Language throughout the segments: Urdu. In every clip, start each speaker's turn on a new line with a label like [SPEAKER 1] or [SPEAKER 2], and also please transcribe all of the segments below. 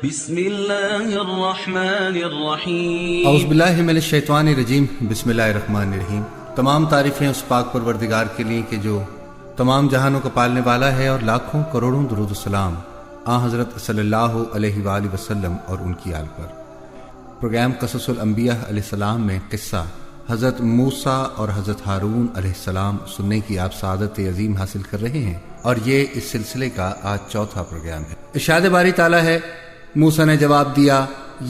[SPEAKER 1] بسم اللہ الرحمن الرحیم
[SPEAKER 2] اعوذ باللہ من الشیطان الرجیم بسم اللہ الرحمن الرحیم۔ تمام تعریفیں اس پاک پروردگار کے لیے کہ جو تمام جہانوں کا پالنے والا ہے، اور لاکھوں کروڑوں درود و سلام آن حضرت صلی اللہ علیہ وآلہ وسلم اور ان کی آل پر۔ پروگرام قصص الانبیاء علیہ السلام میں قصہ حضرت موسیٰ اور حضرت ہارون علیہ السلام سننے کی آپ سعادت عظیم حاصل کر رہے ہیں، اور یہ اس سلسلے کا آج چوتھا پروگرام ہے۔ ارشاد باری تعالیٰ ہے، موسیٰ نے جواب دیا،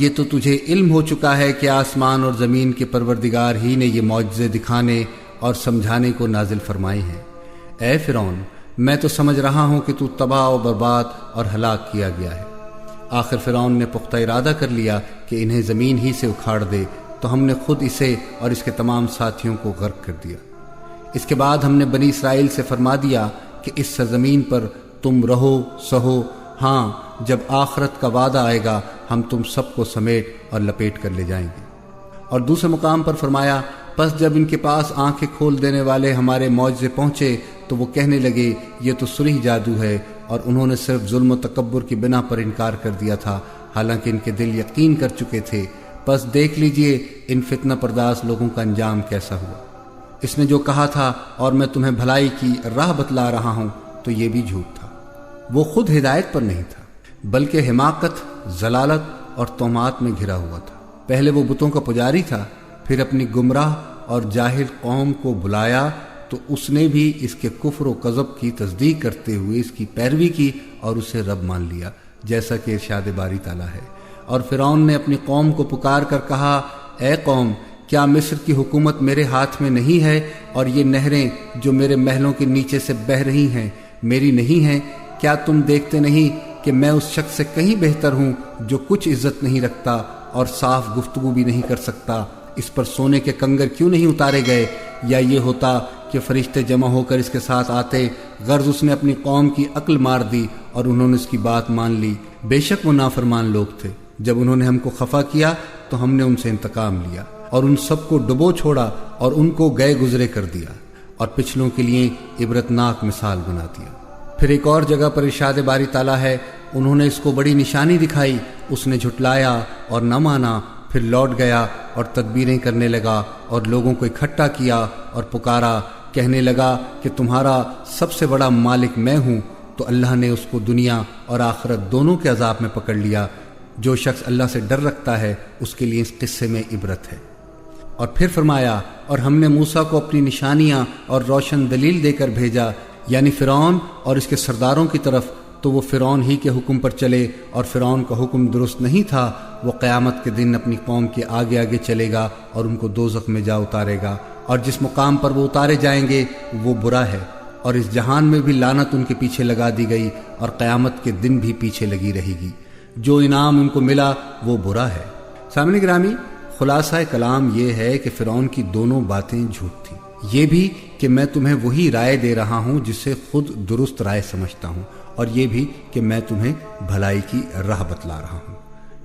[SPEAKER 2] یہ تو تجھے علم ہو چکا ہے کہ آسمان اور زمین کے پروردگار ہی نے یہ معجزے دکھانے اور سمجھانے کو نازل فرمائے ہیں۔ اے فرعون، میں تو سمجھ رہا ہوں کہ تو تباہ و برباد اور ہلاک کیا گیا ہے۔ آخر فرعون نے پختہ ارادہ کر لیا کہ انہیں زمین ہی سے اکھاڑ دے، تو ہم نے خود اسے اور اس کے تمام ساتھیوں کو غرق کر دیا۔ اس کے بعد ہم نے بنی اسرائیل سے فرما دیا کہ اس سرزمین پر تم رہو سہو، ہاں جب آخرت کا وعدہ آئے گا ہم تم سب کو سمیٹ اور لپیٹ کر لے جائیں گے۔ اور دوسرے مقام پر فرمایا، پس جب ان کے پاس آنکھیں کھول دینے والے ہمارے معجزے پہنچے تو وہ کہنے لگے یہ تو صریح جادو ہے، اور انہوں نے صرف ظلم و تکبر کی بنا پر انکار کر دیا تھا، حالانکہ ان کے دل یقین کر چکے تھے۔ پس دیکھ لیجئے ان فتنہ پرداز لوگوں کا انجام کیسا ہوا۔ اس نے جو کہا تھا اور میں تمہیں بھلائی کی راہ بتلا رہا ہوں، تو یہ بھی جھوٹ تھا۔ وہ خود ہدایت پر نہیں تھا، بلکہ حماقت، ضلالت اور تہمات میں گھرا ہوا تھا۔ پہلے وہ بتوں کا پجاری تھا، پھر اپنی گمراہ اور جاہل قوم کو بلایا تو اس نے بھی اس کے کفر و کذب کی تصدیق کرتے ہوئے اس کی پیروی کی اور اسے رب مان لیا، جیسا کہ ارشاد باری تعالیٰ ہے۔ اور فرعون نے اپنی قوم کو پکار کر کہا، اے قوم، کیا مصر کی حکومت میرے ہاتھ میں نہیں ہے، اور یہ نہریں جو میرے محلوں کے نیچے سے بہہ رہی ہیں میری نہیں ہیں؟ کیا تم دیکھتے نہیں کہ میں اس شخص سے کہیں بہتر ہوں جو کچھ عزت نہیں رکھتا اور صاف گفتگو بھی نہیں کر سکتا؟ اس پر سونے کے کنگر کیوں نہیں اتارے گئے؟ یا یہ ہوتا کہ فرشتے جمع ہو کر اس کے ساتھ آتے، غرض اس نے اپنی قوم کی عقل مار دی اور انہوں نے اس کی بات مان لی۔ بے شک وہ نافرمان لوگ تھے۔ جب انہوں نے ہم کو خفا کیا تو ہم نے ان سے انتقام لیا، اور ان سب کو ڈبو چھوڑا اور ان کو گئے گزرے کر دیا، اور پچھلوں کے لیے عبرتناک مثال بنا دیا۔ پھر ایک اور جگہ پر ارشاد باری تعالیٰ ہے، انہوں نے اس کو بڑی نشانی دکھائی، اس نے جھٹلایا اور نہ مانا، پھر لوٹ گیا اور تدبیریں کرنے لگا اور لوگوں کو اکٹھا کیا اور پکارا، کہنے لگا کہ تمہارا سب سے بڑا مالک میں ہوں۔ تو اللہ نے اس کو دنیا اور آخرت دونوں کے عذاب میں پکڑ لیا۔ جو شخص اللہ سے ڈر رکھتا ہے اس کے لیے اس قصے میں عبرت ہے۔ اور پھر فرمایا، اور ہم نے موسیٰ کو اپنی نشانیاں اور روشن دلیل دے کر بھیجا، یعنی فرعون اور اس کے سرداروں کی طرف، تو وہ فرعون ہی کے حکم پر چلے، اور فرعون کا حکم درست نہیں تھا۔ وہ قیامت کے دن اپنی قوم کے آگے آگے چلے گا اور ان کو دوزخ میں جا اتارے گا، اور جس مقام پر وہ اتارے جائیں گے وہ برا ہے، اور اس جہان میں بھی لعنت ان کے پیچھے لگا دی گئی، اور قیامت کے دن بھی پیچھے لگی رہے گی۔ جو انعام ان کو ملا وہ برا ہے۔ سامعین گرامی، خلاصہ کلام یہ ہے کہ فرعون کی دونوں باتیں جھوٹ تھیں، یہ بھی کہ میں تمہیں وہی رائے دے رہا ہوں جسے خود درست رائے سمجھتا ہوں، اور یہ بھی کہ میں تمہیں بھلائی کی راہ بتلا رہا ہوں۔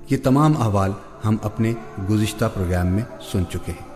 [SPEAKER 2] یہ تمام احوال ہم اپنے گزشتہ پروگرام میں سن چکے ہیں۔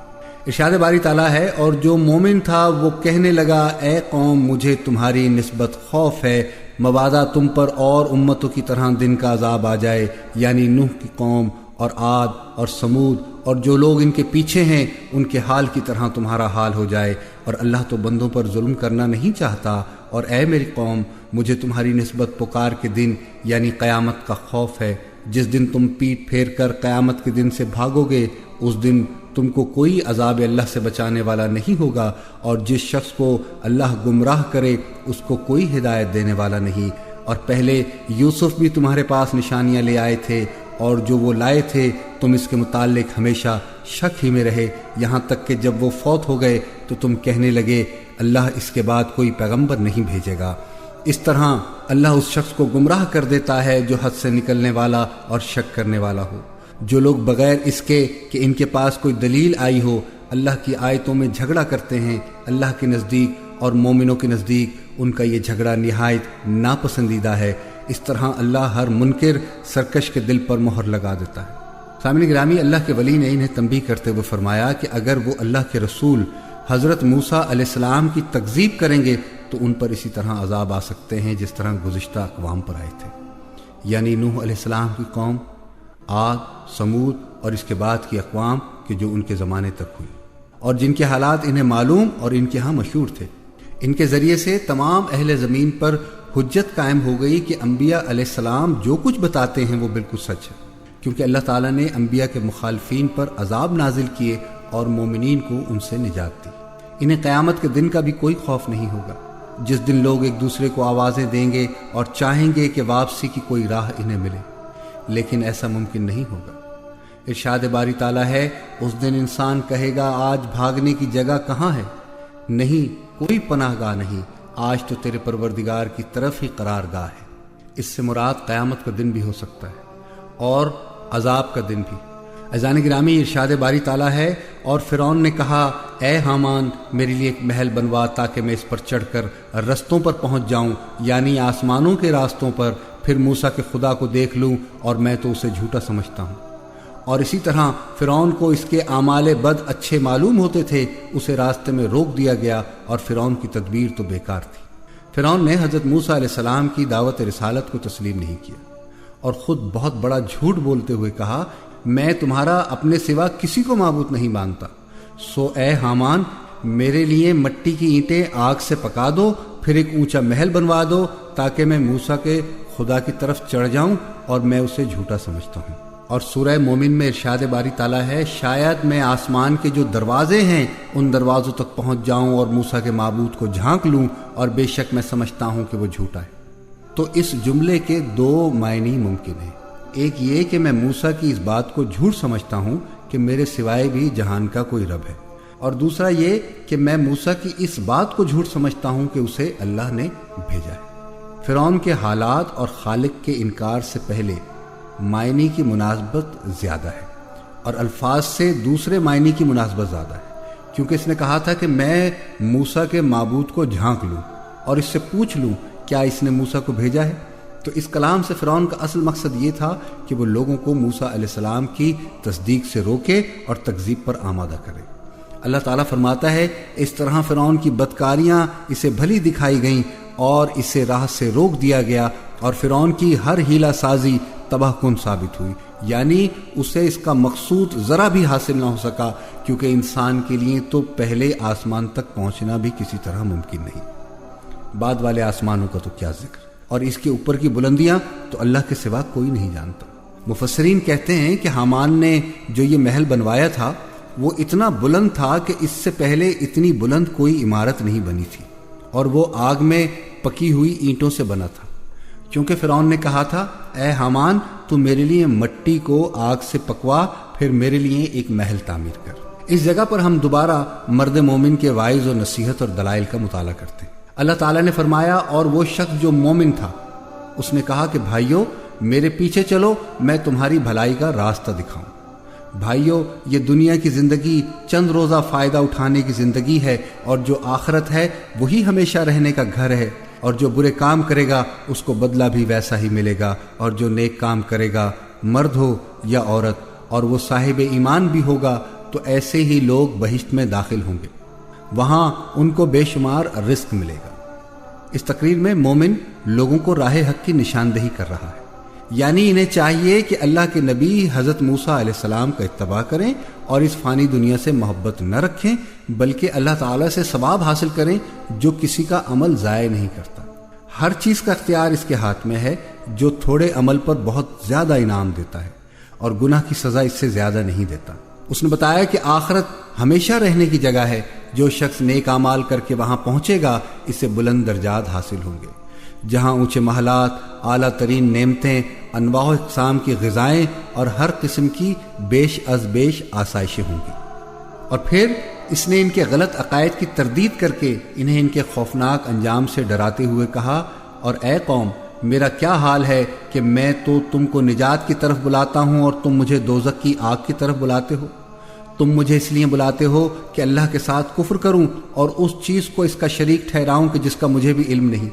[SPEAKER 2] ارشاد باری تعالیٰ ہے، اور جو مومن تھا وہ کہنے لگا، اے قوم، مجھے تمہاری نسبت خوف ہے، مبادا تم پر اور امتوں کی طرح دن کا عذاب آ جائے، یعنی نوح کی قوم اور عاد اور سمود اور جو لوگ ان کے پیچھے ہیں ان کے حال کی طرح تمہارا حال ہو جائے، اور اللہ تو بندوں پر ظلم کرنا نہیں چاہتا۔ اور اے میری قوم، مجھے تمہاری نسبت پکار کے دن یعنی قیامت کا خوف ہے، جس دن تم پیٹ پھیر کر قیامت کے دن سے بھاگو گے، اس دن تم کو کوئی عذاب اللہ سے بچانے والا نہیں ہوگا، اور جس شخص کو اللہ گمراہ کرے اس کو کوئی ہدایت دینے والا نہیں۔ اور پہلے یوسف بھی تمہارے پاس نشانیاں لے آئے تھے، اور جو وہ لائے تھے تم اس کے متعلق ہمیشہ شک ہی میں رہے، یہاں تک کہ جب وہ فوت ہو گئے تو تم کہنے لگے اللہ اس کے بعد کوئی پیغمبر نہیں بھیجے گا۔ اس طرح اللہ اس شخص کو گمراہ کر دیتا ہے جو حد سے نکلنے والا اور شک کرنے والا ہو۔ جو لوگ بغیر اس کے کہ ان کے پاس کوئی دلیل آئی ہو اللہ کی آیتوں میں جھگڑا کرتے ہیں، اللہ کے نزدیک اور مومنوں کے نزدیک ان کا یہ جھگڑا نہایت ناپسندیدہ ہے۔ اس طرح اللہ ہر منکر سرکش کے دل پر مہر لگا دیتا ہے۔ سامعین گرامی، اللہ کے ولی نے انہیں تنبیہ کرتے ہوئے فرمایا کہ اگر وہ اللہ کے رسول حضرت موسیٰ علیہ السلام کی تکذیب کریں گے تو ان پر اسی طرح عذاب آ سکتے ہیں جس طرح گزشتہ اقوام پر آئے تھے۔ یعنی نوح علیہ السلام کی قوم، عاد، سمود اور اس کے بعد کی اقوام کہ جو ان کے زمانے تک ہوئی، اور جن کے حالات انہیں معلوم اور ان کے ہاں مشہور تھے۔ ان کے ذریعے سے تمام اہل زمین پر حجت قائم ہو گئی کہ انبیاء علیہ السلام جو کچھ بتاتے ہیں وہ بالکل سچ ہے، کیونکہ اللہ تعالیٰ نے انبیاء کے مخالفین پر عذاب نازل کیے اور مومنین کو ان سے نجات دی۔ انہیں قیامت کے دن کا بھی کوئی خوف نہیں ہوگا، جس دن لوگ ایک دوسرے کو آوازیں دیں گے اور چاہیں گے کہ واپسی کی کوئی راہ انہیں ملے، لیکن ایسا ممکن نہیں ہوگا۔ ارشاد باری تعالیٰ ہے، اس دن انسان کہے گا آج بھاگنے کی جگہ کہاں ہے؟ نہیں، کوئی پناہ گاہ نہیں، آج تو تیرے پروردگار کی طرف ہی قرار گاہ ہے۔ اس سے مراد قیامت کا دن بھی ہو سکتا ہے اور عذاب کا دن بھی۔ عزیزان گرامی، ارشاد باری تعالیٰ ہے، اور فرعون نے کہا اے حامان میرے لیے ایک محل بنوا تاکہ میں اس پر چڑھ کر رستوں پر پہنچ جاؤں، یعنی آسمانوں کے راستوں پر، پھر موسیٰ کے خدا کو دیکھ لوں، اور میں تو اسے جھوٹا سمجھتا ہوں۔ اور اسی طرح فرعون کو اس کے اعمال بد اچھے معلوم ہوتے تھے، اسے راستے میں روک دیا گیا، اور فرعون کی تدبیر تو بیکار تھی۔ فرعون نے حضرت موسیٰ علیہ السلام کی دعوت رسالت کو تسلیم نہیں کیا اور خود بہت بڑا جھوٹ بولتے ہوئے کہا میں تمہارا اپنے سوا کسی کو معبود نہیں مانتا، سو اے حامان میرے لیے مٹی کی اینٹیں آگ سے پکا دو، پھر ایک اونچا محل بنوا دو تاکہ میں موسیٰ کے خدا کی طرف چڑھ جاؤں، اور میں اسے جھوٹا سمجھتا ہوں۔ اور سورہ مومن میں ارشاد باری تعالیٰ ہے، شاید میں آسمان کے جو دروازے ہیں ان دروازوں تک پہنچ جاؤں اور موسیٰ کے معبود کو جھانک لوں، اور بے شک میں سمجھتا ہوں کہ وہ جھوٹا ہے۔ تو اس جملے کے دو معنی ممکن ہیں، ایک یہ کہ میں موسیٰ کی اس بات کو جھوٹ سمجھتا ہوں کہ میرے سوائے بھی جہان کا کوئی رب ہے، اور دوسرا یہ کہ میں موسیٰ کی اس بات کو جھوٹ سمجھتا ہوں کہ اسے اللہ نے بھیجا ہے۔ فرعون کے حالات اور خالق کے انکار سے پہلے معنی کی مناسبت زیادہ ہے، اور الفاظ سے دوسرے معنی کی مناسبت زیادہ ہے، کیونکہ اس نے کہا تھا کہ میں موسیٰ کے معبود کو جھانک لوں اور اس سے پوچھ لوں کیا اس نے موسیٰ کو بھیجا ہے۔ تو اس کلام سے فرعون کا اصل مقصد یہ تھا کہ وہ لوگوں کو موسیٰ علیہ السلام کی تصدیق سے روکے اور تکذیب پر آمادہ کرے۔ اللہ تعالیٰ فرماتا ہے، اس طرح فرعون کی بدکاریاں اسے بھلی دکھائی گئیں اور اسے راہ سے روک دیا گیا، اور فرعون کی ہر ہیلہ سازی تباہ کن ثابت ہوئی، یعنی اسے اس کا مقصود ذرا بھی حاصل نہ ہو سکا، کیونکہ انسان کے لیے تو پہلے آسمان تک پہنچنا بھی کسی طرح ممکن نہیں، بعد والے آسمانوں کا تو کیا ذکر، اور اس کے اوپر کی بلندیاں تو اللہ کے سوا کوئی نہیں جانتا۔ مفسرین کہتے ہیں کہ حامان نے جو یہ محل بنوایا تھا وہ اتنا بلند تھا کہ اس سے پہلے اتنی بلند کوئی عمارت نہیں بنی تھی، اور وہ آگ میں پکی ہوئی اینٹوں سے بنا تھا، کیونکہ فرعون نے کہا تھا اے حامان تو میرے لیے مٹی کو آگ سے پکوا، پھر میرے لیے ایک محل تعمیر کر۔ اس جگہ پر ہم دوبارہ مرد مومن کے واعظ و نصیحت اور دلائل کا مطالعہ کرتے ہیں۔ اللہ تعالیٰ نے فرمایا، اور وہ شخص جو مومن تھا اس نے کہا کہ بھائیو میرے پیچھے چلو، میں تمہاری بھلائی کا راستہ دکھاؤں۔ بھائیو یہ دنیا کی زندگی چند روزہ فائدہ اٹھانے کی زندگی ہے، اور جو آخرت ہے وہی ہمیشہ رہنے کا گھر ہے، اور جو برے کام کرے گا اس کو بدلہ بھی ویسا ہی ملے گا، اور جو نیک کام کرے گا مرد ہو یا عورت اور وہ صاحب ایمان بھی ہوگا تو ایسے ہی لوگ بہشت میں داخل ہوں گے، وہاں ان کو بے شمار رزق ملے گا۔ اس تقریر میں مومن لوگوں کو راہ حق کی نشاندہی کر رہا ہے، یعنی انہیں چاہیے کہ اللہ کے نبی حضرت موسیٰ علیہ السلام کا اتباع کریں اور اس فانی دنیا سے محبت نہ رکھیں، بلکہ اللہ تعالیٰ سے ثواب حاصل کریں جو کسی کا عمل ضائع نہیں کرتا۔ ہر چیز کا اختیار اس کے ہاتھ میں ہے، جو تھوڑے عمل پر بہت زیادہ انعام دیتا ہے اور گناہ کی سزا اس سے زیادہ نہیں دیتا۔ اس نے بتایا کہ آخرت ہمیشہ رہنے کی جگہ ہے، جو شخص نیک اعمال کر کے وہاں پہنچے گا اسے بلند درجات حاصل ہوں گے، جہاں اونچے محلات، اعلیٰ ترین نعمتیں، انواع و اقسام کی غذائیں اور ہر قسم کی بیش از بیش آسائشیں ہوں گی۔ اور پھر اس نے ان کے غلط عقائد کی تردید کر کے انہیں ان کے خوفناک انجام سے ڈراتے ہوئے کہا، اور اے قوم میرا کیا حال ہے کہ میں تو تم کو نجات کی طرف بلاتا ہوں اور تم مجھے دوزخ کی آگ کی طرف بلاتے ہو۔ تم مجھے اس لیے بلاتے ہو کہ اللہ کے ساتھ کفر کروں اور اس چیز کو اس کا شریک ٹھہراؤں کہ جس کا مجھے بھی علم نہیں،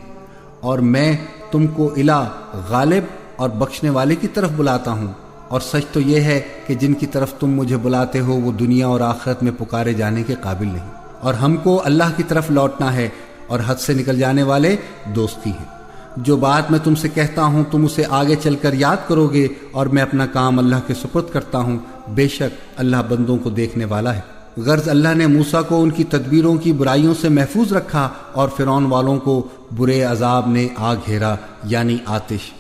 [SPEAKER 2] اور میں تم کو الہ غالب اور بخشنے والے کی طرف بلاتا ہوں، اور سچ تو یہ ہے کہ جن کی طرف تم مجھے بلاتے ہو وہ دنیا اور آخرت میں پکارے جانے کے قابل نہیں، اور ہم کو اللہ کی طرف لوٹنا ہے، اور حد سے نکل جانے والے دوستی ہیں۔ جو بات میں تم سے کہتا ہوں تم اسے آگے چل کر یاد کرو گے، اور میں اپنا کام اللہ کے سپرد کرتا ہوں، بے شک اللہ بندوں کو دیکھنے والا ہے۔ غرض اللہ نے موسیٰ کو ان کی تدبیروں کی برائیوں سے محفوظ رکھا، اور فرعون والوں کو برے عذاب نے آ گھیرا، یعنی آتش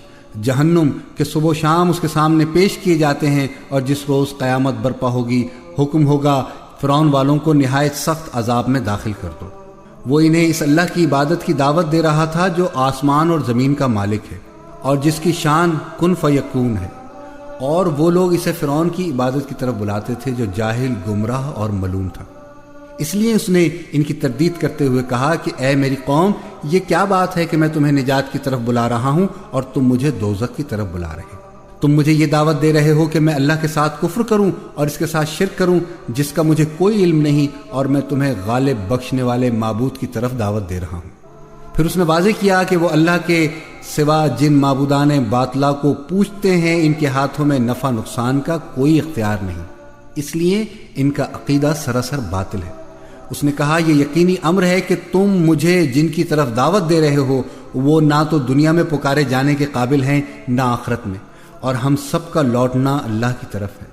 [SPEAKER 2] جہنم کے صبح و شام اس کے سامنے پیش کیے جاتے ہیں، اور جس روز قیامت برپا ہوگی حکم ہوگا فرعون والوں کو نہایت سخت عذاب میں داخل کر دو۔ وہ انہیں اس اللہ کی عبادت کی دعوت دے رہا تھا جو آسمان اور زمین کا مالک ہے اور جس کی شان کن فیکون ہے، اور وہ لوگ اسے فرعون کی عبادت کی طرف بلاتے تھے جو جاہل، گمراہ اور ملون تھا۔ اس لیے اس نے ان کی تردید کرتے ہوئے کہا کہ اے میری قوم، یہ کیا بات ہے کہ میں تمہیں نجات کی طرف بلا رہا ہوں اور تم مجھے دوزخ کی طرف بلا رہے ہو؟ تم مجھے یہ دعوت دے رہے ہو کہ میں اللہ کے ساتھ کفر کروں اور اس کے ساتھ شرک کروں جس کا مجھے کوئی علم نہیں، اور میں تمہیں غالب بخشنے والے معبود کی طرف دعوت دے رہا ہوں۔ پھر اس نے واضح کیا کہ وہ اللہ کے سوا جن معبودان باطلا کو پوچھتے ہیں ان کے ہاتھوں میں نفع نقصان کا کوئی اختیار نہیں، اس لیے ان کا عقیدہ سراسر باطل ہے۔ اس نے کہا یہ یقینی امر ہے کہ تم مجھے جن کی طرف دعوت دے رہے ہو وہ نہ تو دنیا میں پکارے جانے کے قابل ہیں نہ آخرت میں، اور ہم سب کا لوٹنا اللہ کی طرف ہے،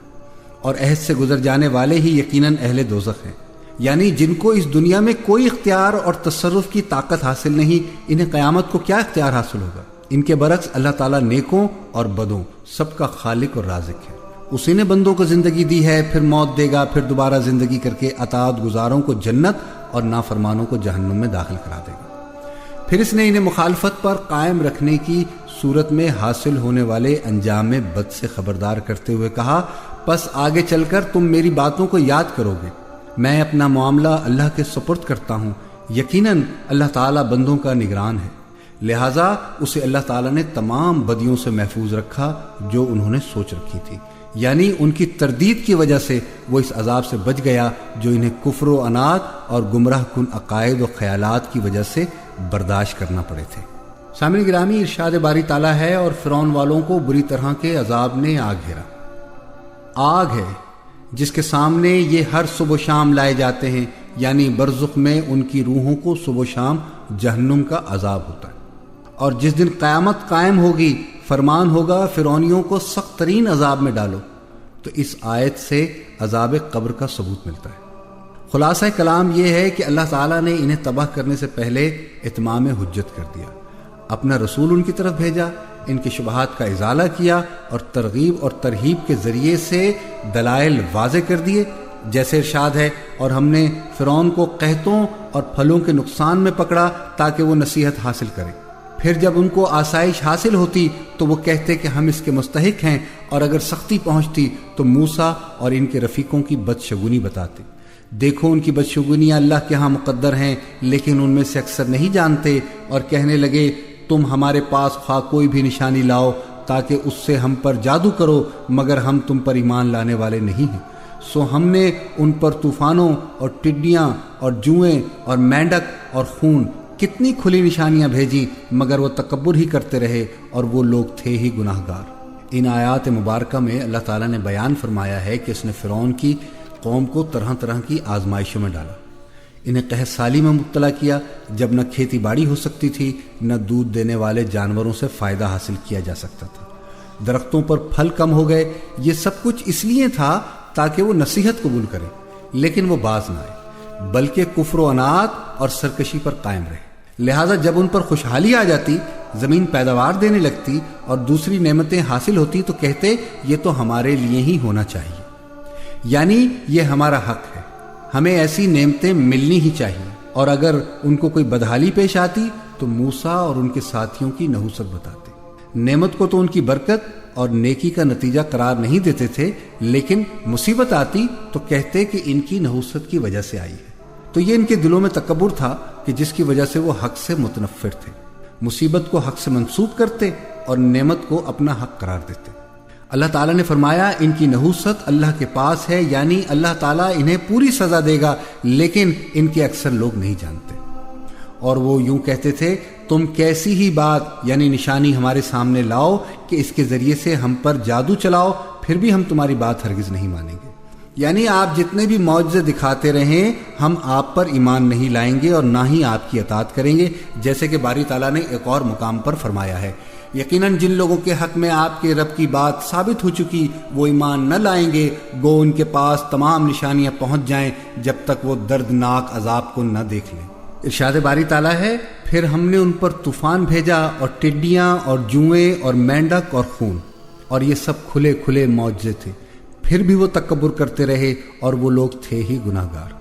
[SPEAKER 2] اور عہد سے گزر جانے والے ہی یقیناً اہل دوزخ ہیں، یعنی جن کو اس دنیا میں کوئی اختیار اور تصرف کی طاقت حاصل نہیں، انہیں قیامت کو کیا اختیار حاصل ہوگا؟ ان کے برعکس اللہ تعالیٰ نیکوں اور بدوں سب کا خالق اور رازق ہے۔ اسی نے بندوں کو زندگی دی ہے، پھر موت دے گا، پھر دوبارہ زندگی کر کے اطاعت گزاروں کو جنت اور نافرمانوں کو جہنم میں داخل کرا دے گا۔ پھر اس نے انہیں مخالفت پر قائم رکھنے کی صورت میں حاصل ہونے والے انجام بد سے خبردار کرتے ہوئے کہا پس آگے چل کر تم میری باتوں کو یاد کرو گے، میں اپنا معاملہ اللہ کے سپرد کرتا ہوں، یقیناً اللہ تعالیٰ بندوں کا نگران ہے، لہٰذا اسے اللہ تعالیٰ نے تمام بدیوں سے محفوظ رکھا جو انہوں نے سوچ رکھی تھی، یعنی ان کی تردید کی وجہ سے وہ اس عذاب سے بچ گیا جو انہیں کفر و عناد اور گمراہ کن عقائد و خیالات کی وجہ سے برداشت کرنا پڑے تھے۔ سامعین گرامی، ارشاد باری تعالیٰ ہے اور فرعون والوں کو بری طرح کے عذاب نے آ گھیرا۔ آگ ہے جس کے سامنے یہ ہر صبح و شام لائے جاتے ہیں، یعنی برزخ میں ان کی روحوں کو صبح و شام جہنم کا عذاب ہوتا ہے، اور جس دن قیامت قائم ہوگی فرمان ہوگا فرعونیوں کو سخت ترین عذاب میں ڈالو۔ تو اس آیت سے عذاب قبر کا ثبوت ملتا ہے۔ خلاصہ کلام یہ ہے کہ اللہ تعالیٰ نے انہیں تباہ کرنے سے پہلے اتمام حجت کر دیا، اپنا رسول ان کی طرف بھیجا، ان کے شبہات کا ازالہ کیا اور ترغیب اور ترہیب کے ذریعے سے دلائل واضح کر دیے، جیسے ارشاد ہے اور ہم نے فرعون کو قحطوں اور پھلوں کے نقصان میں پکڑا تاکہ وہ نصیحت حاصل کرے، پھر جب ان کو آسائش حاصل ہوتی تو وہ کہتے کہ ہم اس کے مستحق ہیں، اور اگر سختی پہنچتی تو موسیٰ اور ان کے رفیقوں کی بدشگونی بتاتے۔ دیکھو ان کی بدشگونیاں اللہ کے ہاں مقدر ہیں، لیکن ان میں سے اکثر نہیں جانتے، اور کہنے لگے تم ہمارے پاس خواہ کوئی بھی نشانی لاؤ تاکہ اس سے ہم پر جادو کرو، مگر ہم تم پر ایمان لانے والے نہیں ہیں۔ سو ہم نے ان پر طوفانوں اور ٹڈیاں اور جوئیں اور مینڈک اور خون کتنی کھلی نشانیاں بھیجی، مگر وہ تکبر ہی کرتے رہے اور وہ لوگ تھے ہی گناہ گار۔ ان آیات مبارکہ میں اللہ تعالیٰ نے بیان فرمایا ہے کہ اس نے فرعون کی قوم کو طرح طرح کی آزمائشوں میں ڈالا، انہیں قحط سالی میں مبتلا کیا جب نہ کھیتی باڑی ہو سکتی تھی، نہ دودھ دینے والے جانوروں سے فائدہ حاصل کیا جا سکتا تھا، درختوں پر پھل کم ہو گئے۔ یہ سب کچھ اس لیے تھا تاکہ وہ نصیحت قبول کریں، لیکن وہ باز نہ آئے بلکہ کفر و عناد اور سرکشی پر قائم رہے۔ لہٰذا جب ان پر خوشحالی آ جاتی، زمین پیداوار دینے لگتی اور دوسری نعمتیں حاصل ہوتی تو کہتے یہ تو ہمارے لیے ہی ہونا چاہیے، یعنی یہ ہمارا حق ہے، ہمیں ایسی نعمتیں ملنی ہی چاہیے۔ اور اگر ان کو کوئی بدحالی پیش آتی تو موسیٰ اور ان کے ساتھیوں کی نحوست بتاتے، نعمت کو تو ان کی برکت اور نیکی کا نتیجہ قرار نہیں دیتے تھے، لیکن مصیبت آتی تو کہتے کہ ان کی نحوست کی وجہ سے آئی ہے۔ تو یہ ان کے دلوں میں تکبر تھا کہ جس کی وجہ سے وہ حق سے متنفر تھے، مصیبت کو حق سے منسوب کرتے اور نعمت کو اپنا حق قرار دیتے۔ اللہ تعالیٰ نے فرمایا ان کی نحوست اللہ کے پاس ہے، یعنی اللہ تعالیٰ انہیں پوری سزا دے گا، لیکن ان کے اکثر لوگ نہیں جانتے۔ اور وہ یوں کہتے تھے تم کیسی ہی بات یعنی نشانی ہمارے سامنے لاؤ کہ اس کے ذریعے سے ہم پر جادو چلاؤ، پھر بھی ہم تمہاری بات ہرگز نہیں مانیں گے۔ یعنی آپ جتنے بھی معجزے دکھاتے رہیں ہم آپ پر ایمان نہیں لائیں گے اور نہ ہی آپ کی اطاعت کریں گے، جیسے کہ باری تعالیٰ نے ایک اور مقام پر فرمایا ہے، یقیناً جن لوگوں کے حق میں آپ کے رب کی بات ثابت ہو چکی وہ ایمان نہ لائیں گے، گو ان کے پاس تمام نشانیاں پہنچ جائیں جب تک وہ دردناک عذاب کو نہ دیکھ لیں۔ ارشاد باری تعالیٰ ہے، پھر ہم نے ان پر طوفان بھیجا اور ٹڈیاں اور جوئیں اور مینڈک اور خون، اور یہ سب کھلے کھلے معجزے تھے، پھر بھی وہ تکبر کرتے رہے اور وہ لوگ تھے ہی گناہ گار۔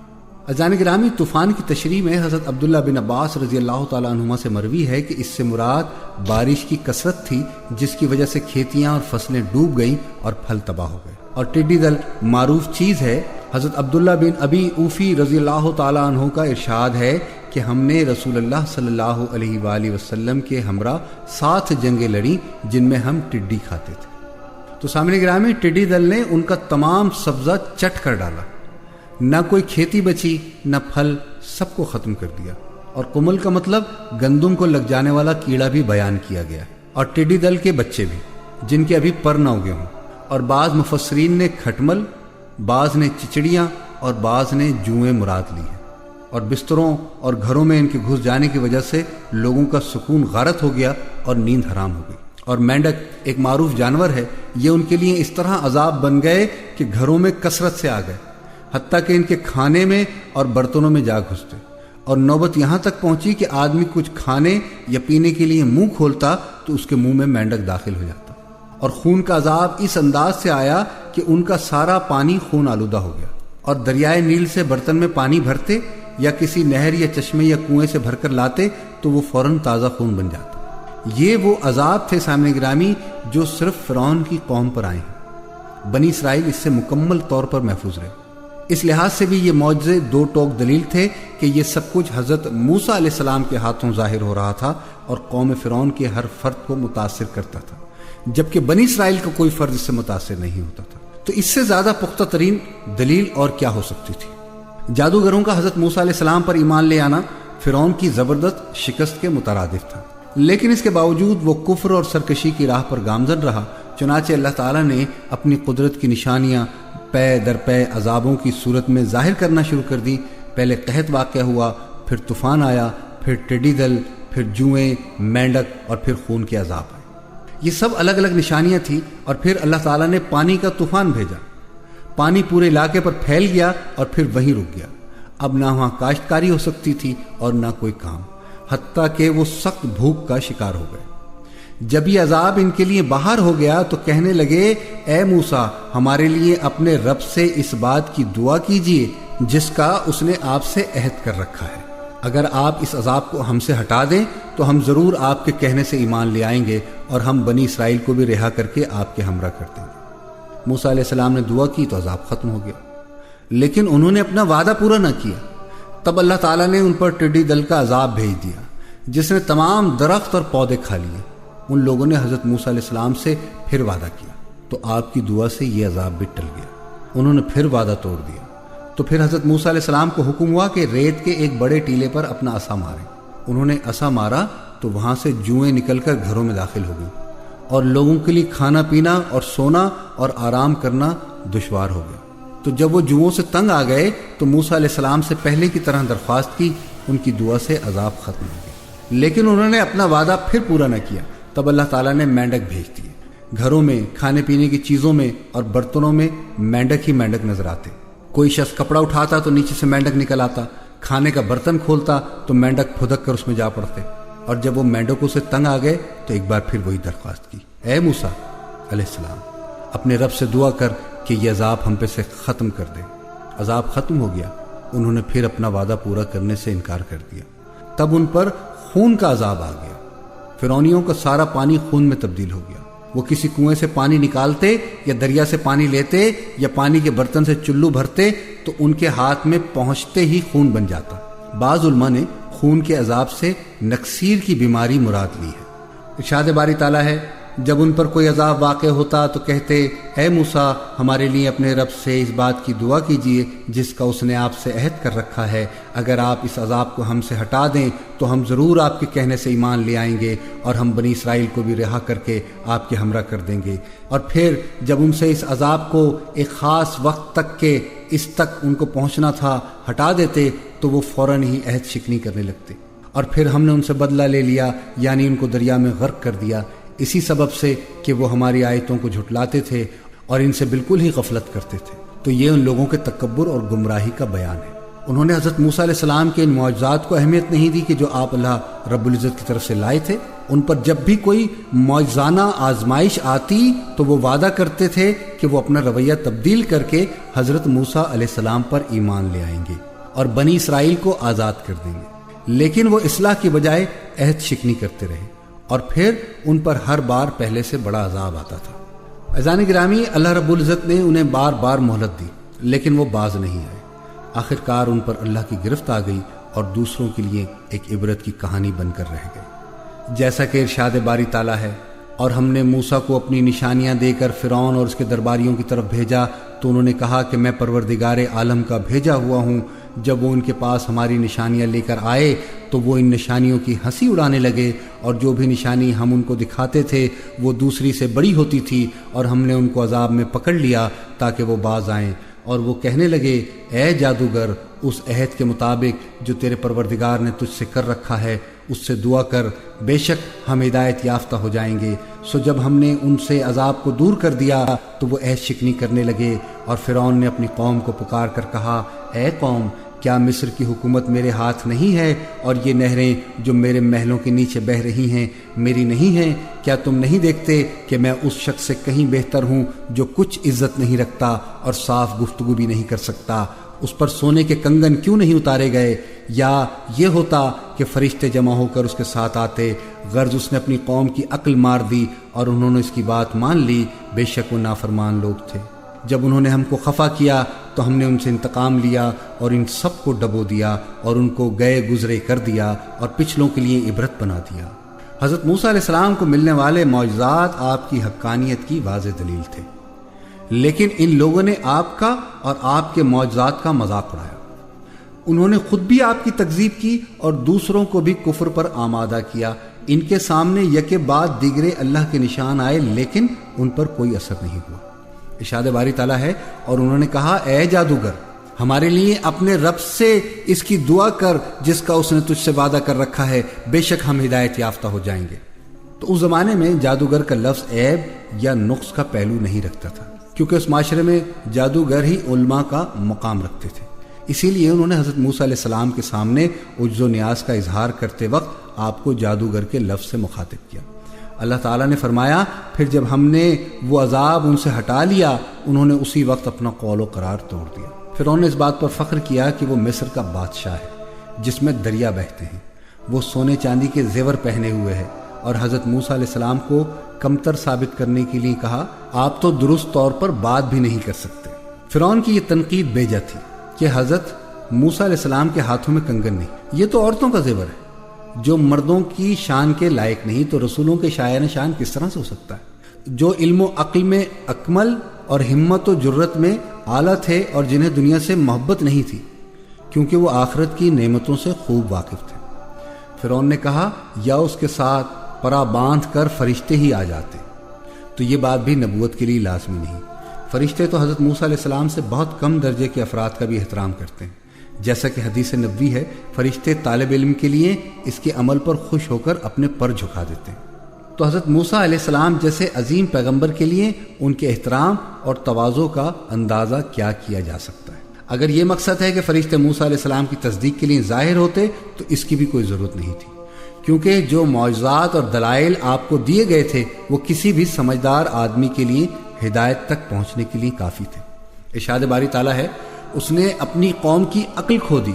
[SPEAKER 2] عزیزان گرامی، طوفان کی تشریح میں حضرت عبداللہ بن عباس رضی اللہ تعالیٰ عنہما سے مروی ہے کہ اس سے مراد بارش کی کثرت تھی جس کی وجہ سے کھیتیاں اور فصلیں ڈوب گئیں اور پھل تباہ ہو گئے۔ اور ٹڈی دل معروف چیز ہے۔ حضرت عبداللہ بن ابی اوفی رضی اللہ تعالیٰ عنہ کا ارشاد ہے کہ ہم نے رسول اللہ صلی اللہ علیہ وآلہ وسلم کے ہمراہ 7 جنگیں لڑیں جن میں ہم ٹڈی کھاتے تھے۔ تو سامنے گرامی، ٹڈی دل نے ان کا تمام سبزہ چٹ کر ڈالا، نہ کوئی کھیتی بچی نہ پھل، سب کو ختم کر دیا۔ اور کمل کا مطلب گندم کو لگ جانے والا کیڑا بھی بیان کیا گیا، اور ٹڈی دل کے بچے بھی جن کے ابھی پر نہ اگے ہوں، اور بعض مفسرین نے کھٹمل، بعض نے چچڑیاں اور بعض نے جوئیں مراد لی ہیں۔ اور بستروں اور گھروں میں ان کے گھس جانے کی وجہ سے لوگوں کا سکون غارت ہو گیا اور نیند حرام ہو گئی۔ اور مینڈک ایک معروف جانور ہے، یہ ان کے لیے اس طرح عذاب بن گئے کہ گھروں میں کثرت سے آ گئے، حتیٰ کہ ان کے کھانے میں اور برتنوں میں جا گھستے، اور نوبت یہاں تک پہنچی کہ آدمی کچھ کھانے یا پینے کے لیے منہ کھولتا تو اس کے منہ میں مینڈک داخل ہو جاتا۔ اور خون کا عذاب اس انداز سے آیا کہ ان کا سارا پانی خون آلودہ ہو گیا، اور دریائے نیل سے برتن میں پانی بھرتے یا کسی نہر یا چشمے یا کنویں سے بھر کر لاتے تو وہ فوراً تازہ خون بن جاتا۔ یہ وہ عذاب تھے سامنے گرامی جو صرف فرعون کی قوم پر آئے ہیں، بنی اسرائیل اس سے مکمل طور پر محفوظ رہے۔ اس لحاظ سے بھی یہ معجزے 2 ٹوک دلیل تھے کہ یہ سب کچھ حضرت موسیٰ علیہ السلام کے ہاتھوں ظاہر ہو رہا تھا اور قوم فرعون کے ہر فرد کو متاثر کرتا تھا، جبکہ بنی اسرائیل کا کوئی فرد اس سے متاثر نہیں ہوتا تھا۔ تو اس سے زیادہ پختہ ترین دلیل اور کیا ہو سکتی تھی؟ جادوگروں کا حضرت موسیٰ علیہ السلام پر ایمان لے آنا فرعون کی زبردست شکست کے مترادف تھا، لیکن اس کے باوجود وہ کفر اور سرکشی کی راہ پر گامزن رہا۔ چنانچہ اللہ تعالیٰ نے اپنی قدرت کی نشانیاں پے در پے عذابوں کی صورت میں ظاہر کرنا شروع کر دی۔ پہلے قحط واقع ہوا، پھر طوفان آیا، پھر ٹڈی دل، پھر جوئیں، مینڈک اور پھر خون کے عذاب آئے۔ یہ سب الگ الگ نشانیاں تھیں، اور پھر اللہ تعالیٰ نے پانی کا طوفان بھیجا۔ پانی پورے علاقے پر پھیل گیا اور پھر وہیں رک گیا۔ اب نہ وہاں کاشتکاری ہو سکتی تھی اور نہ کوئی کام، حتیٰ کہ وہ سخت بھوک کا شکار ہو گئے۔ جب یہ عذاب ان کے لیے باہر ہو گیا تو کہنے لگے، اے موسیٰ، ہمارے لیے اپنے رب سے اس بات کی دعا کیجیے جس کا اس نے آپ سے عہد کر رکھا ہے۔ اگر آپ اس عذاب کو ہم سے ہٹا دیں تو ہم ضرور آپ کے کہنے سے ایمان لے آئیں گے، اور ہم بنی اسرائیل کو بھی رہا کر کے آپ کے ہمراہ کر دیں گے۔ موسیٰ علیہ السلام نے دعا کی تو عذاب ختم ہو گیا، لیکن انہوں نے اپنا وعدہ پورا نہ کیا۔ تب اللہ تعالیٰ نے ان پر ٹڈی دل کا عذاب بھیج دیا جس نے تمام درخت اور پودے کھا لیے۔ ان لوگوں نے حضرت موسیٰ علیہ السلام سے پھر وعدہ کیا تو آپ کی دعا سے یہ عذاب بھی ٹل گیا۔ انہوں نے پھر وعدہ توڑ دیا تو پھر حضرت موسیٰ علیہ السلام کو حکم ہوا کہ ریت کے ایک بڑے ٹیلے پر اپنا عصا ماریں۔ انہوں نے عصا مارا تو وہاں سے جوئیں نکل کر گھروں میں داخل ہو گئیں، اور لوگوں کے لیے کھانا پینا اور سونا اور آرام کرنا دشوار ہو گیا۔ تو جب وہ جوؤں سے تنگ آ گئے تو موسیٰ علیہ السلام سے پہلے کی طرح درخواست کی، ان کی دعا سے عذاب ختم ہو گیا، لیکن انہوں نے اپنا وعدہ پھر پورا نہ کیا۔ تب اللہ تعالیٰ نے مینڈک بھیج دیے۔ گھروں میں کھانے پینے کی چیزوں میں اور برتنوں میں مینڈک ہی مینڈک نظر آتے۔ کوئی شخص کپڑا اٹھاتا تو نیچے سے مینڈک نکل آتا، کھانے کا برتن کھولتا تو مینڈک پھدک کر اس میں جا پڑتے۔ اور جب وہ مینڈکوں سے تنگ آ گئے تو ایک بار پھر وہی درخواست کی، اے موسیٰ علیہ السلام، اپنے رب سے دعا کر کہ یہ عذاب ہم پہ سے ختم کر دے۔ عذاب ختم ہو گیا، انہوں نے پھر اپنا وعدہ پورا کرنے سے انکار کر دیا۔ تب ان پر خون کا عذاب آ گیا۔ فرعونیوں کا سارا پانی خون میں تبدیل ہو گیا۔ وہ کسی کنویں سے پانی نکالتے یا دریا سے پانی لیتے یا پانی کے برتن سے چلو بھرتے تو ان کے ہاتھ میں پہنچتے ہی خون بن جاتا۔ بعض علماء نے خون کے عذاب سے نکسیر کی بیماری مراد لی ہے۔ ارشاد باری تعالیٰ ہے، جب ان پر کوئی عذاب واقع ہوتا تو کہتے اے موسیٰ ہمارے لیے اپنے رب سے اس بات کی دعا کیجیے جس کا اس نے آپ سے عہد کر رکھا ہے، اگر آپ اس عذاب کو ہم سے ہٹا دیں تو ہم ضرور آپ کے کہنے سے ایمان لے آئیں گے اور ہم بنی اسرائیل کو بھی رہا کر کے آپ کے ہمراہ کر دیں گے۔ اور پھر جب ان سے اس عذاب کو ایک خاص وقت تک کے اس تک ان کو پہنچنا تھا ہٹا دیتے تو وہ فوراً ہی عہد شکنی کرنے لگتے، اور پھر ہم نے ان سے بدلہ لے لیا، یعنی ان کو دریا میں غرق کر دیا، اسی سبب سے کہ وہ ہماری آیتوں کو جھٹلاتے تھے اور ان سے بالکل ہی غفلت کرتے تھے۔ تو یہ ان لوگوں کے تکبر اور گمراہی کا بیان ہے۔ انہوں نے حضرت موسیٰ علیہ السلام کے ان معجزات کو اہمیت نہیں دی کہ جو آپ اللہ رب العزت کی طرف سے لائے تھے۔ ان پر جب بھی کوئی معجزانہ آزمائش آتی تو وہ وعدہ کرتے تھے کہ وہ اپنا رویہ تبدیل کر کے حضرت موسیٰ علیہ السلام پر ایمان لے آئیں گے اور بنی اسرائیل کو آزاد کر دیں گے، لیکن وہ اصلاح کی بجائے عہد شکنی کرتے رہے، اور پھر ان پر ہر بار پہلے سے بڑا عذاب آتا تھا۔ عزیزان گرامی، اللہ رب العزت نے انہیں بار بار مہلت دی لیکن وہ باز نہیں آئے۔ آخر کار ان پر اللہ کی گرفت آ گئی اور دوسروں کے لیے ایک عبرت کی کہانی بن کر رہ گئے۔ جیسا کہ ارشاد باری تعالیٰ ہے، اور ہم نے موسیٰ کو اپنی نشانیاں دے کر فرعون اور اس کے درباریوں کی طرف بھیجا تو انہوں نے کہا کہ میں پروردگار عالم کا بھیجا ہوا ہوں۔ جب وہ ان کے پاس ہماری نشانیاں لے کر آئے تو وہ ان نشانیوں کی ہنسی اڑانے لگے، اور جو بھی نشانی ہم ان کو دکھاتے تھے وہ دوسری سے بڑی ہوتی تھی، اور ہم نے ان کو عذاب میں پکڑ لیا تاکہ وہ باز آئیں۔ اور وہ کہنے لگے اے جادوگر، اس عہد کے مطابق جو تیرے پروردگار نے تجھ سے کر رکھا ہے اس سے دعا کر، بے شک ہم ہدایت یافتہ ہو جائیں گے۔ سو جب ہم نے ان سے عذاب کو دور کر دیا تو وہ عہد شکنی کرنے لگے، اور فرعون نے اپنی قوم کو پکار کر کہا اے قوم، کیا مصر کی حکومت میرے ہاتھ نہیں ہے، اور یہ نہریں جو میرے محلوں کے نیچے بہہ رہی ہیں میری نہیں ہیں؟ کیا تم نہیں دیکھتے کہ میں اس شخص سے کہیں بہتر ہوں جو کچھ عزت نہیں رکھتا اور صاف گفتگو بھی نہیں کر سکتا؟ اس پر سونے کے کنگن کیوں نہیں اتارے گئے؟ یا یہ ہوتا کہ فرشتے جمع ہو کر اس کے ساتھ آتے، غرض اس نے اپنی قوم کی عقل مار دی اور انہوں نے اس کی بات مان لی، بے شک وہ نافرمان لوگ تھے۔ جب انہوں نے ہم کو خفا کیا تو ہم نے ان سے انتقام لیا اور ان سب کو ڈبو دیا اور ان کو گئے گزرے کر دیا اور پچھلوں کے لیے عبرت بنا دیا۔ حضرت موسیٰ علیہ السلام کو ملنے والے معجزات آپ کی حقانیت کی واضح دلیل تھے، لیکن ان لوگوں نے آپ کا اور آپ کے معجزات کا مذاق اڑایا۔ انہوں نے خود بھی آپ کی تکذیب کی اور دوسروں کو بھی کفر پر آمادہ کیا۔ ان کے سامنے یکے بعد دیگرے اللہ کے نشان آئے لیکن ان پر کوئی اثر نہیں ہوا۔ ارشاد باری تعالیٰ ہے، اور انہوں نے کہا اے جادوگر، ہمارے لیے اپنے رب سے اس کی دعا کر جس کا اس نے تجھ سے وعدہ کر رکھا ہے، بے شک ہم ہدایت یافتہ ہو جائیں گے۔ تو اس زمانے میں جادوگر کا لفظ عیب یا نقص کا پہلو نہیں رکھتا تھا، کیونکہ اس معاشرے میں جادوگر ہی علماء کا مقام رکھتے تھے۔ اسی لیے انہوں نے حضرت موسیٰ علیہ السلام کے سامنے عجز و نیاز کا اظہار کرتے وقت آپ کو جادوگر کے لفظ سے مخاطب کیا۔ اللہ تعالیٰ نے فرمایا پھر جب ہم نے وہ عذاب ان سے ہٹا لیا انہوں نے اسی وقت اپنا قول و قرار توڑ دیا۔ فرعون نے اس بات پر فخر کیا کہ وہ مصر کا بادشاہ ہے جس میں دریا بہتے ہیں، وہ سونے چاندی کے زیور پہنے ہوئے ہے، اور حضرت موسیٰ علیہ السلام کو کمتر ثابت کرنے کے لیے کہا آپ تو درست طور پر بات بھی نہیں کر سکتے۔ فرعون کی یہ تنقید بیجا تھی کہ حضرت موسیٰ علیہ السلام کے ہاتھوں میں کنگن نہیں، یہ تو عورتوں کا زیور ہے جو مردوں کی شان کے لائق نہیں، تو رسولوں کے شایان شان کس طرح سے ہو سکتا ہے؟ جو علم و عقل میں اکمل اور ہمت و جرت میں اعلیٰ تھے اور جنہیں دنیا سے محبت نہیں تھی کیونکہ وہ آخرت کی نعمتوں سے خوب واقف تھے۔ فرعون نے کہا یا اس کے ساتھ پرا باندھ کر فرشتے ہی آ جاتے، تو یہ بات بھی نبوت کے لیے لازمی نہیں۔ فرشتے تو حضرت موسیٰ علیہ السلام سے بہت کم درجے کے افراد کا بھی احترام کرتے ہیں، جیسا کہ حدیث نبوی ہے فرشتے طالب علم کے لیے اس کے عمل پر خوش ہو کر اپنے پر جھکا دیتے ہیں۔ تو حضرت موسیٰ علیہ السلام جیسے عظیم پیغمبر کے لیے ان کے احترام اور تواضع کا اندازہ کیا کیا جا سکتا ہے؟ اگر یہ مقصد ہے کہ فرشتے موسیٰ علیہ السلام کی تصدیق کے لیے ظاہر ہوتے تو اس کی بھی کوئی ضرورت نہیں تھی، کیونکہ جو معجزات اور دلائل آپ کو دیے گئے تھے وہ کسی بھی سمجھدار آدمی کے لیے ہدایت تک پہنچنے کے لیے کافی تھے۔ ارشاد باری تعالیٰ ہے اس نے اپنی قوم کی عقل کھو دی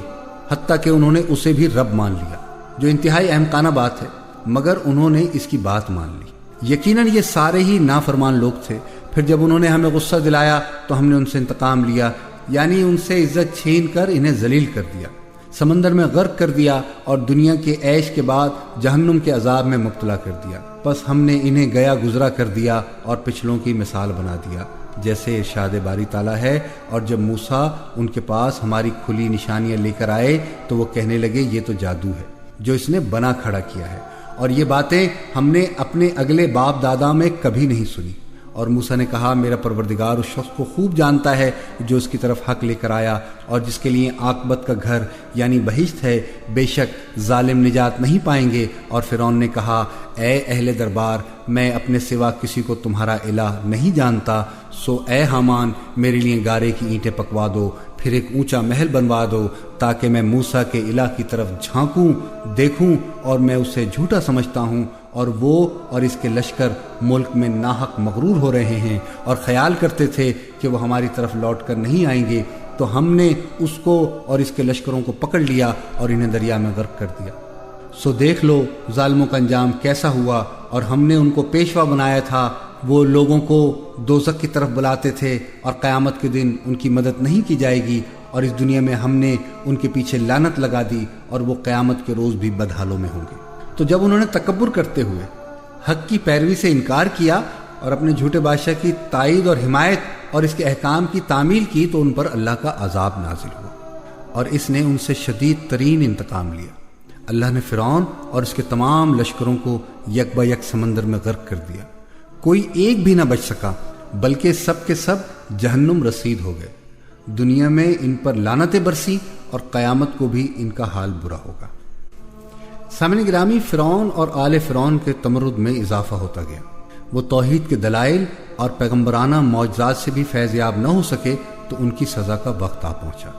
[SPEAKER 2] حتیٰ کہ انہوں نے اسے بھی رب مان لیا، جو انتہائی احمقانہ بات ہے، مگر انہوں نے اس کی بات مان لی۔ یقیناً یہ سارے ہی نافرمان لوگ تھے۔ پھر جب انہوں نے ہمیں غصہ دلایا تو ہم نے ان سے انتقام لیا، یعنی ان سے عزت چھین کر انہیں ذلیل کر دیا، سمندر میں غرق کر دیا اور دنیا کے عیش کے بعد جہنم کے عذاب میں مبتلا کر دیا۔ پس ہم نے انہیں گیا گزرا کر دیا اور پچھلوں کی مثال بنا دیا، جیسے ارشاد باری تعالیٰ ہے، اور جب موسیٰ ان کے پاس ہماری کھلی نشانیاں لے کر آئے تو وہ کہنے لگے یہ تو جادو ہے جو اس نے بنا کھڑا کیا ہے، اور یہ باتیں ہم نے اپنے اگلے باپ دادا میں کبھی نہیں سنی۔ اور موسیٰ نے کہا میرا پروردگار اس شخص کو خوب جانتا ہے جو اس کی طرف حق لے کر آیا اور جس کے لیے عاقبت کا گھر یعنی بہشت ہے، بے شک ظالم نجات نہیں پائیں گے۔ اور فرعون نے کہا اے اہل دربار، میں اپنے سوا کسی کو تمہارا الہ نہیں جانتا، سو اے حامان میرے لیے گارے کی اینٹیں پکوا دو، پھر ایک اونچا محل بنوا دو تاکہ میں موسیٰ کے الہ کی طرف جھانکوں دیکھوں، اور میں اسے جھوٹا سمجھتا ہوں، اور وہ اور اس کے لشکر ملک میں ناحق مغرور ہو رہے ہیں اور خیال کرتے تھے کہ وہ ہماری طرف لوٹ کر نہیں آئیں گے، تو ہم نے اس کو اور اس کے لشکروں کو پکڑ لیا اور انہیں دریا میں غرق کر دیا۔ سو دیکھ لو ظالموں کا انجام کیسا ہوا، اور ہم نے ان کو پیشوا بنایا تھا، وہ لوگوں کو دوزخ کی طرف بلاتے تھے، اور قیامت کے دن ان کی مدد نہیں کی جائے گی، اور اس دنیا میں ہم نے ان کے پیچھے لعنت لگا دی، اور وہ قیامت کے روز بھی بدحالوں میں ہوں گے۔ تو جب انہوں نے تکبر کرتے ہوئے حق کی پیروی سے انکار کیا اور اپنے جھوٹے بادشاہ کی تائید اور حمایت اور اس کے احکام کی تعمیل کی، تو ان پر اللہ کا عذاب نازل ہوا اور اس نے ان سے شدید ترین انتقام لیا۔ اللہ نے فرعون اور اس کے تمام لشکروں کو یک با یک سمندر میں غرق کر دیا، کوئی ایک بھی نہ بچ سکا، بلکہ سب کے سب جہنم رسید ہو گئے۔ دنیا میں ان پر لعنتیں برسی اور قیامت کو بھی ان کا حال برا ہوگا۔ سامعین گرامی، فرعون اور آل فرعون کے تمرد میں اضافہ ہوتا گیا۔ وہ توحید کے دلائل اور پیغمبرانہ معجزات سے بھی فیض یاب نہ ہو سکے تو ان کی سزا کا وقت آ پہنچا۔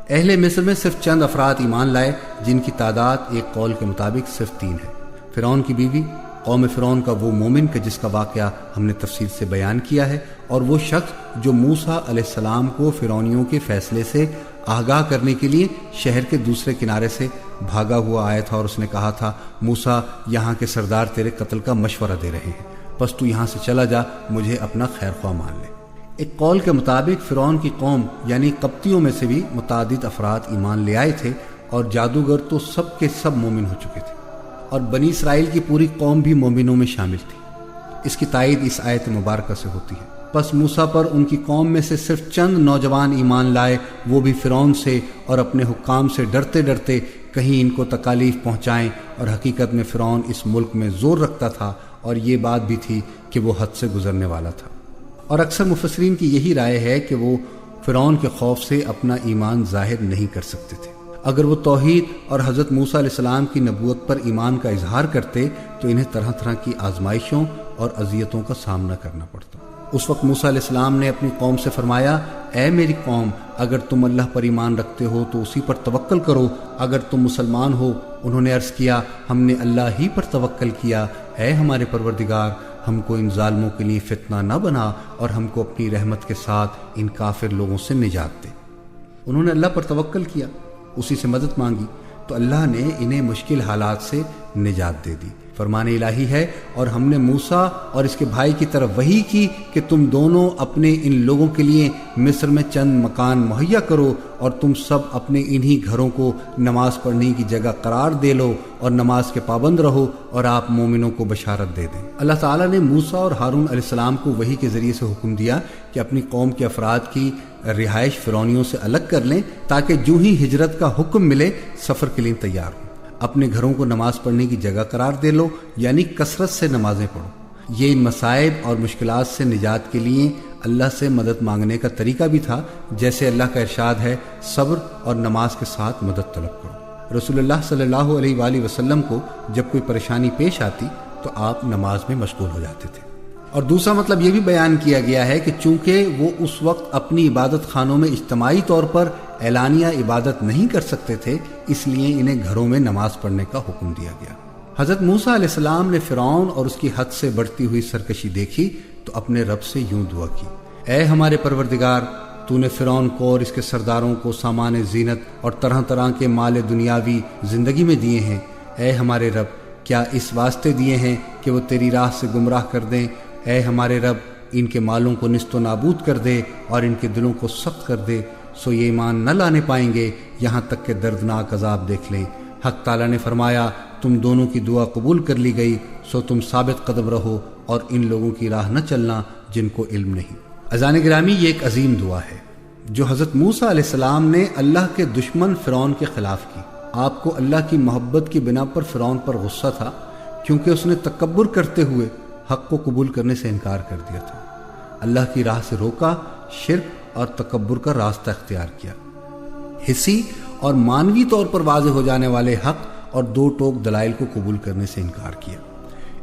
[SPEAKER 2] اہل مصر میں صرف چند افراد ایمان لائے، جن کی تعداد ایک قول کے مطابق صرف 3 ہے۔ فرعون کی بیوی، قوم فرعون کا وہ مومن کہ جس کا واقعہ ہم نے تفصیل سے بیان کیا ہے، اور وہ شخص جو موسیٰ علیہ السلام کو فرعونیوں کے فیصلے سے آگاہ کرنے کے لیے شہر کے دوسرے کنارے سے بھاگا ہوا آیا تھا، اور اس نے کہا تھا موسیٰ یہاں کے سردار تیرے قتل کا مشورہ دے رہے ہیں، بس تو یہاں سے چلا جا، مجھے اپنا خیر خواہ مان لے۔ ایک قول کے مطابق فرعون کی قوم یعنی قبطیوں میں سے بھی متعدد افراد ایمان لے آئے تھے، اور جادوگر تو سب کے سب مومن ہو چکے تھے، اور بنی اسرائیل کی پوری قوم بھی مومنوں میں شامل تھی۔ اس کی تائید اس آیت مبارکہ سے ہوتی ہے۔ پس موسیٰ پر ان کی قوم میں سے صرف چند نوجوان ایمان لائے، وہ بھی فرعون سے اور اپنے حکام سے ڈرتے ڈرتے کہیں ان کو تکالیف پہنچائیں، اور حقیقت میں فرعون اس ملک میں زور رکھتا تھا، اور یہ بات بھی تھی کہ وہ حد سے گزرنے والا تھا۔ اور اکثر مفسرین کی یہی رائے ہے کہ وہ فرعون کے خوف سے اپنا ایمان ظاہر نہیں کر سکتے تھے۔ اگر وہ توحید اور حضرت موسیٰ علیہ السلام کی نبوت پر ایمان کا اظہار کرتے تو انہیں طرح طرح کی آزمائشوں اور اذیتوں کا سامنا کرنا پڑتا۔ اس وقت موسیٰ علیہ السلام نے اپنی قوم سے فرمایا اے میری قوم، اگر تم اللہ پر ایمان رکھتے ہو تو اسی پر توکل کرو، اگر تم مسلمان ہو۔ انہوں نے عرض کیا ہم نے اللہ ہی پر توکل کیا، اے ہمارے پروردگار ہم کو ان ظالموں کے لیے فتنہ نہ بنا، اور ہم کو اپنی رحمت کے ساتھ ان کافر لوگوں سے نجات دے۔ انہوں نے اللہ پر توکل کیا، اسی سے مدد مانگی، تو اللہ نے انہیں مشکل حالات سے نجات دے دی۔ فرمان الہی ہے اور ہم نے موسیٰ اور اس کے بھائی کی طرف وحی کی کہ تم دونوں اپنے ان لوگوں کے لیے مصر میں چند مکان مہیا کرو، اور تم سب اپنے انہی گھروں کو نماز پڑھنے کی جگہ قرار دے لو اور نماز کے پابند رہو، اور آپ مومنوں کو بشارت دے دیں۔ اللہ تعالیٰ نے موسیٰ اور ہارون علیہ السلام کو وحی کے ذریعے سے حکم دیا کہ اپنی قوم کے افراد کی رہائش فرعونیوں سے الگ کر لیں، تاکہ جو ہی ہجرت کا حکم ملے سفر کے لیے تیار ہوں۔ اپنے گھروں کو نماز پڑھنے کی جگہ قرار دے لو، یعنی کثرت سے نمازیں پڑھو۔ یہ ان مصائب اور مشکلات سے نجات کے لیے اللہ سے مدد مانگنے کا طریقہ بھی تھا، جیسے اللہ کا ارشاد ہے صبر اور نماز کے ساتھ مدد طلب کرو۔ رسول اللہ صلی اللہ علیہ وآلہ وسلم کو جب کوئی پریشانی پیش آتی تو آپ نماز میں مشغول ہو جاتے تھے۔ اور دوسرا مطلب یہ بھی بیان کیا گیا ہے کہ چونکہ وہ اس وقت اپنی عبادت خانوں میں اجتماعی طور پر اعلانیہ عبادت نہیں کر سکتے تھے، اس لیے انہیں گھروں میں نماز پڑھنے کا حکم دیا گیا۔ حضرت موسیٰ علیہ السلام نے فرعون اور اس کی حد سے بڑھتی ہوئی سرکشی دیکھی تو اپنے رب سے یوں دعا کی اے ہمارے پروردگار، تو نے فرعون کو اور اس کے سرداروں کو سامان زینت اور طرح طرح کے مال دنیاوی زندگی میں دیے ہیں۔ اے ہمارے رب، کیا اس واسطے دیے ہیں کہ وہ تیری راہ سے گمراہ کر دیں؟ اے ہمارے رب، ان کے مالوں کو نیست و نابود کر دے اور ان کے دلوں کو سخت کر دے، سو یہ ایمان نہ لانے پائیں گے یہاں تک کہ دردناک عذاب دیکھ لیں۔ حق تعالیٰ نے فرمایا تم دونوں کی دعا قبول کر لی گئی، سو تم ثابت قدم رہو اور ان لوگوں کی راہ نہ چلنا جن کو علم نہیں۔ اذان گرامی، یہ ایک عظیم دعا ہے جو حضرت موسیٰ علیہ السلام نے اللہ کے دشمن فرعون کے خلاف کی۔ آپ کو اللہ کی محبت کی بنا پر فرعون پر غصہ تھا، کیونکہ اس نے تکبر کرتے ہوئے حق کو قبول کرنے سے انکار کر دیا تھا، اللہ کی راہ سے روکا، شرک اور تکبر کا راستہ اختیار کیا، حسی اور مانوی طور پر واضح ہو جانے والے حق اور دو ٹوک دلائل کو قبول کرنے سے انکار کیا۔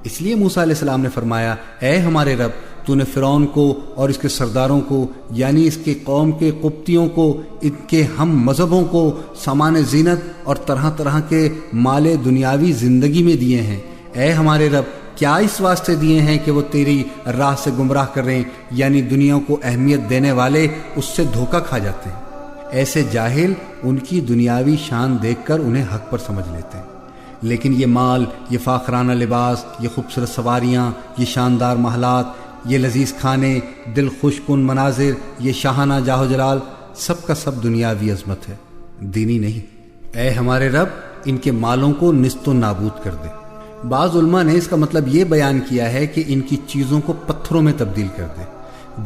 [SPEAKER 2] اس لیے موسیٰ علیہ السلام نے فرمایا، اے ہمارے رب، تو نے فرعون کو اور اس کے سرداروں کو، یعنی اس کے قوم کے قبطیوں کو، ان کے ہم مذہبوں کو سامان زینت اور طرح طرح کے مال دنیاوی زندگی میں دیے ہیں۔ اے ہمارے رب، کیا اس واسطے دیے ہیں کہ وہ تیری راہ سے گمراہ کر رہے ہیں، یعنی دنیا کو اہمیت دینے والے اس سے دھوکہ کھا جاتے ہیں۔ ایسے جاہل ان کی دنیاوی شان دیکھ کر انہیں حق پر سمجھ لیتے ہیں، لیکن یہ مال، یہ فاخرانہ لباس، یہ خوبصورت سواریاں، یہ شاندار محلات، یہ لذیذ کھانے، دل خوش کن مناظر، یہ شاہانہ جاہ و جلال، سب کا سب دنیاوی عظمت ہے، دینی نہیں۔ اے ہمارے رب، ان کے مالوں کو نیست و نابود کر دے۔ بعض علماء نے اس کا مطلب یہ بیان کیا ہے کہ ان کی چیزوں کو پتھروں میں تبدیل کر دے،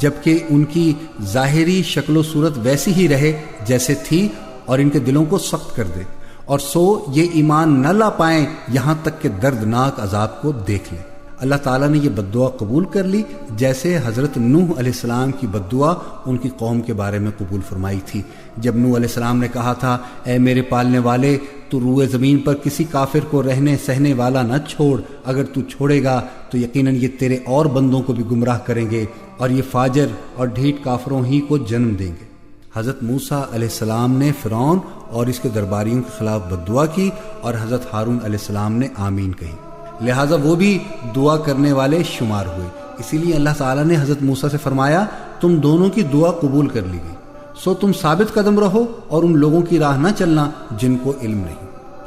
[SPEAKER 2] جبکہ ان کی ظاہری شکل و صورت ویسی ہی رہے جیسے تھی، اور ان کے دلوں کو سخت کر دے، اور سو یہ ایمان نہ لا پائیں یہاں تک کہ دردناک عذاب کو دیکھ لیں۔ اللہ تعالیٰ نے یہ بد دعا قبول کر لی، جیسے حضرت نوح علیہ السلام کی بد دعا ان کی قوم کے بارے میں قبول فرمائی تھی، جب نوح علیہ السلام نے کہا تھا، اے میرے پالنے والے، تو روئے زمین پر کسی کافر کو رہنے سہنے والا نہ چھوڑ، اگر تو چھوڑے گا تو یقیناً یہ تیرے اور بندوں کو بھی گمراہ کریں گے، اور یہ فاجر اور ڈھیٹ کافروں ہی کو جنم دیں گے۔ حضرت موسیٰ علیہ السلام نے فرعون اور اس کے درباریوں کے خلاف بد دعا کی، اور حضرت ہارون علیہ السلام نے آمین کہی، لہٰذا وہ بھی دعا کرنے والے شمار ہوئے۔ اسی لیے اللہ تعالیٰ نے حضرت موسیٰ سے فرمایا، تم دونوں کی دعا قبول کر لی گئی، سو تم ثابت قدم رہو اور ان لوگوں کی راہ نہ چلنا جن کو علم نہیں۔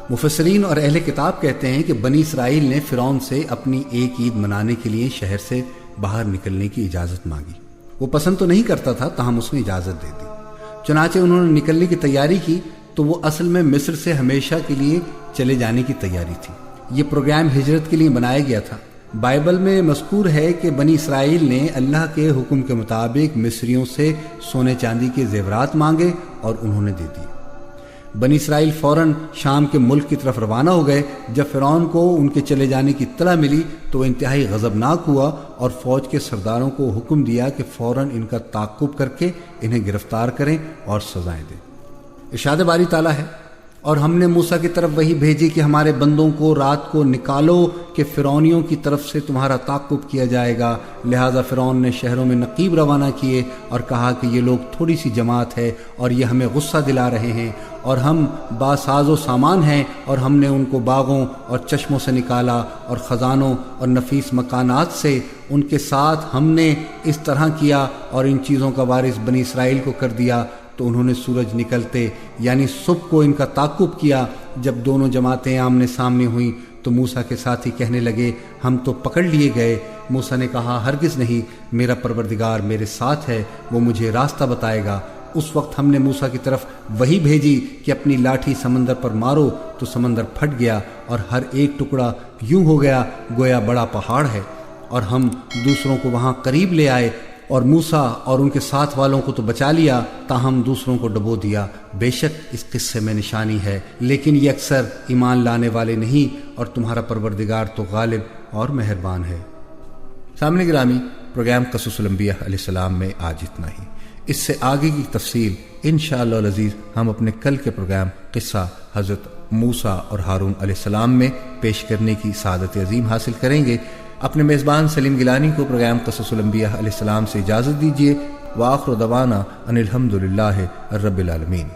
[SPEAKER 2] مفسرین اور اہل کتاب کہتے ہیں کہ بنی اسرائیل نے فرعون سے اپنی ایک عید منانے کے لیے شہر سے باہر نکلنے کی اجازت مانگی۔ وہ پسند تو نہیں کرتا تھا، تاہم اس نے اجازت دے دی۔ چنانچہ انہوں نے نکلنے کی تیاری کی تو وہ اصل میں مصر سے ہمیشہ کے لیے چلے جانے کی تیاری تھی۔ یہ پروگرام ہجرت کے لیے بنایا گیا تھا۔ بائبل میں مذکور ہے کہ بنی اسرائیل نے اللہ کے حکم کے مطابق مصریوں سے سونے چاندی کے زیورات مانگے اور انہوں نے دے دیے۔ بنی اسرائیل فوراً شام کے ملک کی طرف روانہ ہو گئے۔ جب فرعون کو ان کے چلے جانے کی اطلاع ملی تو وہ انتہائی غضبناک ہوا اور فوج کے سرداروں کو حکم دیا کہ فوراً ان کا تعقب کر کے انہیں گرفتار کریں اور سزائیں دیں۔ ارشاد باری تعالیٰ ہے، اور ہم نے موسیٰ کی طرف وہی بھیجی کہ ہمارے بندوں کو رات کو نکالو کہ فرعونیوں کی طرف سے تمہارا تعقب کیا جائے گا۔ لہٰذا فرعون نے شہروں میں نقیب روانہ کیے اور کہا کہ یہ لوگ تھوڑی سی جماعت ہے اور یہ ہمیں غصہ دلا رہے ہیں، اور ہم باساز و سامان ہیں، اور ہم نے ان کو باغوں اور چشموں سے نکالا اور خزانوں اور نفیس مکانات سے، ان کے ساتھ ہم نے اس طرح کیا اور ان چیزوں کا وارث بنی اسرائیل کو کر دیا۔ تو انہوں نے سورج نکلتے یعنی صبح کو ان کا تعقب کیا۔ جب دونوں جماعتیں آمنے سامنے ہوئیں تو موسیٰ کے ساتھی کہنے لگے، ہم تو پکڑ لیے گئے۔ موسیٰ نے کہا، ہرگز نہیں، میرا پروردگار میرے ساتھ ہے، وہ مجھے راستہ بتائے گا۔ اس وقت ہم نے موسیٰ کی طرف وہی بھیجی کہ اپنی لاٹھی سمندر پر مارو، تو سمندر پھٹ گیا اور ہر ایک ٹکڑا یوں ہو گیا گویا بڑا پہاڑ ہے، اور ہم دوسروں کو وہاں قریب لے آئے، اور موسیٰ اور ان کے ساتھ والوں کو تو بچا لیا، تاہم دوسروں کو ڈبو دیا۔ بے شک اس قصے میں نشانی ہے، لیکن یہ اکثر ایمان لانے والے نہیں، اور تمہارا پروردگار تو غالب اور مہربان ہے۔ سامنے گرامی، پروگرام قصص الانبیاء علیہ السلام میں آج اتنا ہی۔ اس سے آگے کی تفصیل انشاءاللہ العزیز ہم اپنے کل کے پروگرام قصہ حضرت موسیٰ اور ہارون علیہ السلام میں پیش کرنے کی سعادت عظیم حاصل کریں گے۔ اپنے میزبان سلیم گیلانی کو پروگرام قصص الانبیاء علیہ السلام سے اجازت دیجیے۔ وآخر دعوانا ان الحمدللہ رب العالمین۔